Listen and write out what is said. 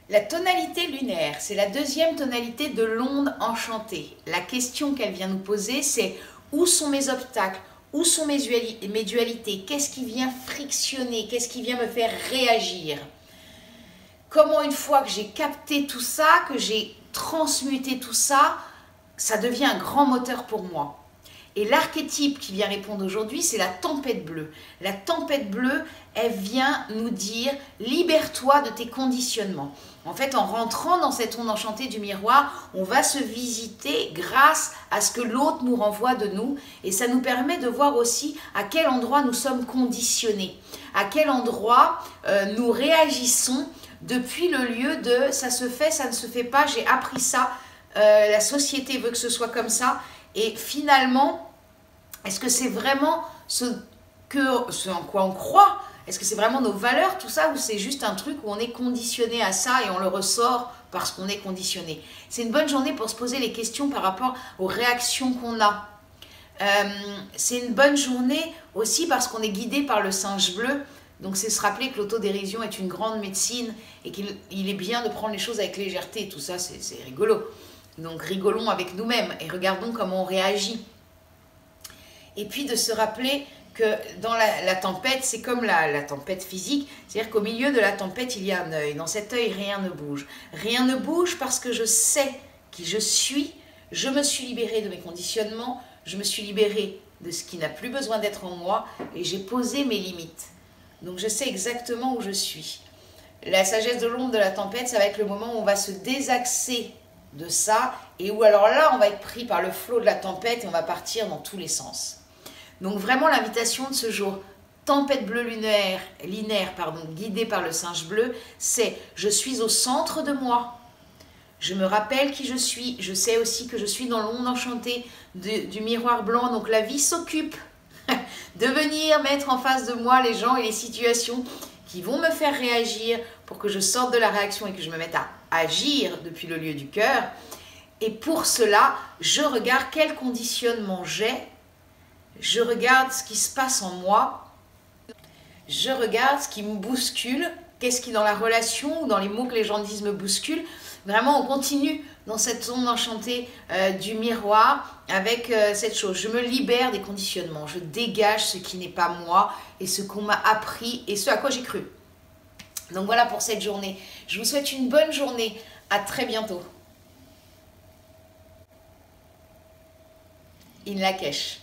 La tonalité lunaire, c'est la deuxième tonalité de l'onde enchantée. La question qu'elle vient nous poser, c'est où sont mes obstacles? Où sont mes dualités? Qu'est-ce qui vient frictionner? Qu'est-ce qui vient me faire réagir? Comment une fois que j'ai capté tout ça, que j'ai transmuté tout ça, ça devient un grand moteur pour moi. Et l'archétype qui vient répondre aujourd'hui, c'est la tempête bleue. La tempête bleue, elle vient nous dire « libère-toi de tes conditionnements ». En fait, en rentrant dans cette onde enchantée du miroir, on va se visiter grâce à ce que l'autre nous renvoie de nous. Et ça nous permet de voir aussi à quel endroit nous sommes conditionnés, à quel endroit nous réagissons depuis le lieu de « ça se fait, ça ne se fait pas, j'ai appris ça, la société veut que ce soit comme ça ». Et finalement, est-ce que c'est vraiment ce en quoi on croit? Est-ce que c'est vraiment nos valeurs, tout ça, ou c'est juste un truc où on est conditionné à ça et on le ressort parce qu'on est conditionné? C'est une bonne journée pour se poser les questions par rapport aux réactions qu'on a. C'est une bonne journée aussi parce qu'on est guidé par le singe bleu. Donc c'est se rappeler que l'autodérision est une grande médecine et qu'il est bien de prendre les choses avec légèreté. Tout ça, c'est rigolo. Donc rigolons avec nous-mêmes et regardons comment on réagit. Et puis de se rappeler que dans la tempête, c'est comme la tempête physique, c'est-à-dire qu'au milieu de la tempête, il y a un œil. Dans cet œil, rien ne bouge. Rien ne bouge parce que je sais qui je suis, je me suis libérée de mes conditionnements, je me suis libérée de ce qui n'a plus besoin d'être en moi et j'ai posé mes limites. Donc je sais exactement où je suis. La sagesse de l'ombre de la tempête, ça va être le moment où on va se désaxer de ça et où alors là, on va être pris par le flot de la tempête et on va partir dans tous les sens. Donc vraiment l'invitation de ce jour, tempête bleue lunaire, guidée par le singe bleu, c'est je suis au centre de moi, je me rappelle qui je suis, je sais aussi que je suis dans l'onde enchantée du miroir blanc, donc la vie s'occupe de venir mettre en face de moi les gens et les situations qui vont me faire réagir pour que je sorte de la réaction et que je me mette à agir depuis le lieu du cœur. Et pour cela, je regarde quel conditionnement j'ai. Je regarde ce qui se passe en moi, je regarde ce qui me bouscule, qu'est-ce qui dans la relation ou dans les mots que les gens disent me bouscule. Vraiment, on continue dans cette onde enchantée du miroir avec cette chose. Je me libère des conditionnements, je dégage ce qui n'est pas moi et ce qu'on m'a appris et ce à quoi j'ai cru. Donc voilà pour cette journée. Je vous souhaite une bonne journée. À très bientôt. In Lakesh.